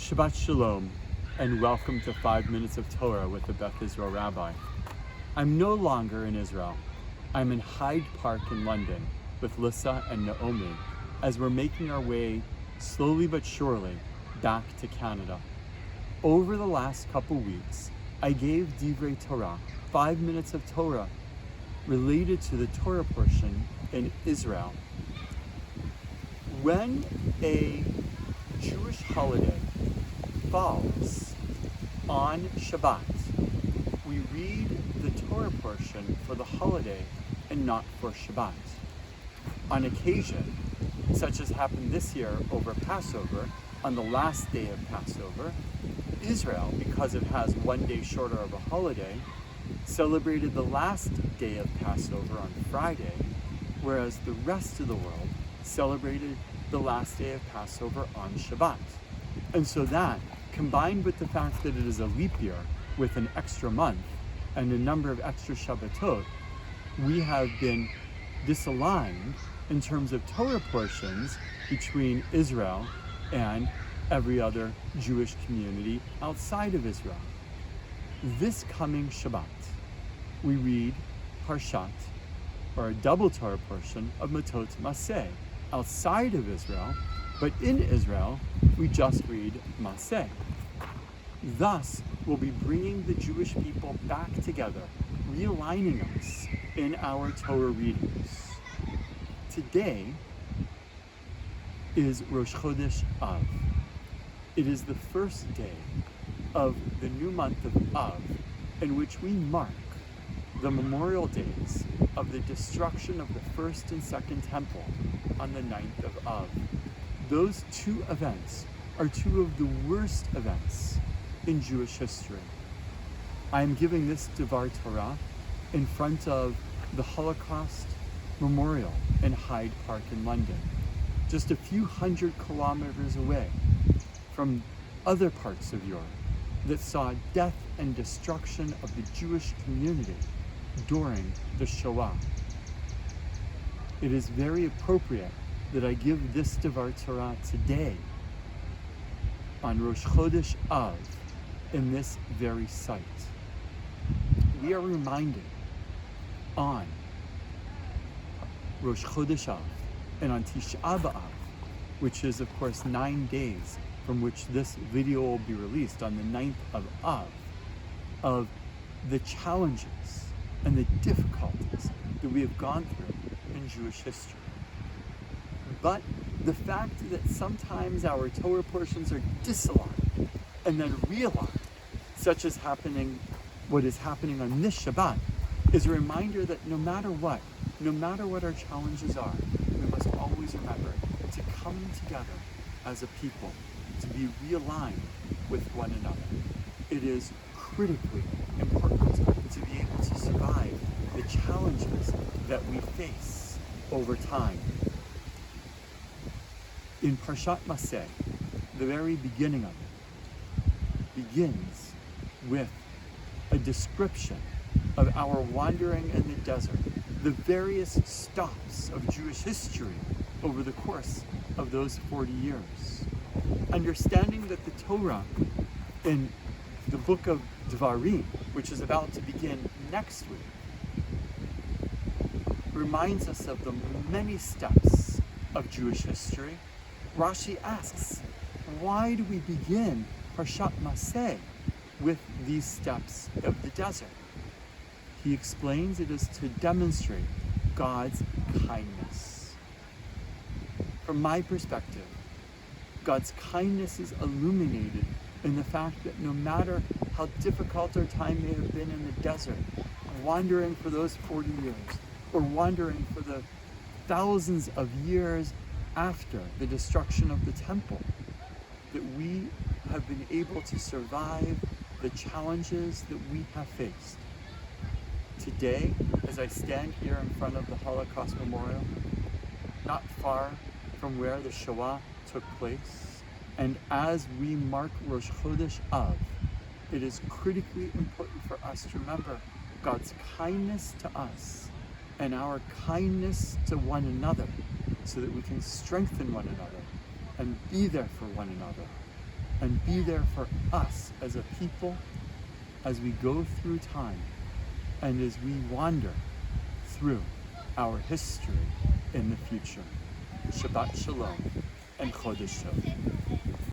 Shabbat Shalom, and welcome to 5 Minutes of Torah with the Beth Israel Rabbi. I'm no longer in Israel. I'm in Hyde Park in London with Lissa and Naomi as we're making our way slowly but surely back to Canada. Over the last couple weeks, I gave Divrei Torah, 5 minutes of Torah, related to the Torah portion in Israel. When a Jewish holiday falls on Shabbat, we read the Torah portion for the holiday and not for Shabbat. On occasion, such as happened this year over Passover, on the last day of Passover, Israel, because it has one day shorter of a holiday, celebrated the last day of Passover on Friday, whereas the rest of the world celebrated the last day of Passover on Shabbat. And so that, combined with the fact that it is a leap year with an extra month and a number of extra Shabbatot, we have been disaligned in terms of Torah portions between Israel and every other Jewish community outside of Israel. This coming Shabbat, we read Parshat, or a double Torah portion of Matot Maseh, outside of Israel, but in Israel, we just read Maseh. Thus, we'll be bringing the Jewish people back together, realigning us in our Torah readings. Today is Rosh Chodesh Av. It is the first day of the new month of Av, in which we mark the memorial days of the destruction of the first and second temple on the 9th of Av. Those two events are two of the worst events in Jewish history. I am giving this Devar Torah in front of the Holocaust Memorial in Hyde Park in London, just a few hundred kilometers away from other parts of Europe that saw death and destruction of the Jewish community during the Shoah. It is very appropriate that I give this Devar Torah today on Rosh Chodesh Av in this very site. We are reminded on Rosh Chodesh Av and on Tisha B'Av, which is of course 9 days from which this video will be released on the 9th of Av, of the challenges and the difficulties that we have gone through in Jewish history. But the fact that sometimes our Torah portions are disaligned and then realigned, such as what is happening on this Shabbat, is a reminder that no matter what our challenges are, we must always remember to come together as a people, to be realigned with one another. It is critically important to be able to survive the challenges that we face over time. In Parshat Maseh, the very beginning of it begins with a description of our wandering in the desert, the various stops of Jewish history over the course of those 40 years. Understanding that the Torah in the book of Devarim, which is about to begin next week, reminds us of the many steps of Jewish history. Rashi asks, why do we begin Parshat Maseh with these steps of the desert? He explains it is to demonstrate God's kindness. From my perspective, God's kindness is illuminated in the fact that no matter how difficult our time may have been in the desert, wandering for those 40 years, or wandering for the thousands of years after the destruction of the temple, that we have been able to survive the challenges that we have faced. Today, as I stand here in front of the Holocaust Memorial, not far from where the Shoah took place, and as we mark Rosh Chodesh Av, it is critically important for us to remember God's kindness to us and our kindness to one another, so that we can strengthen one another and be there for one another and be there for us as a people as we go through time and as we wander through our history in the future. Shabbat Shalom and Chodesh Tov.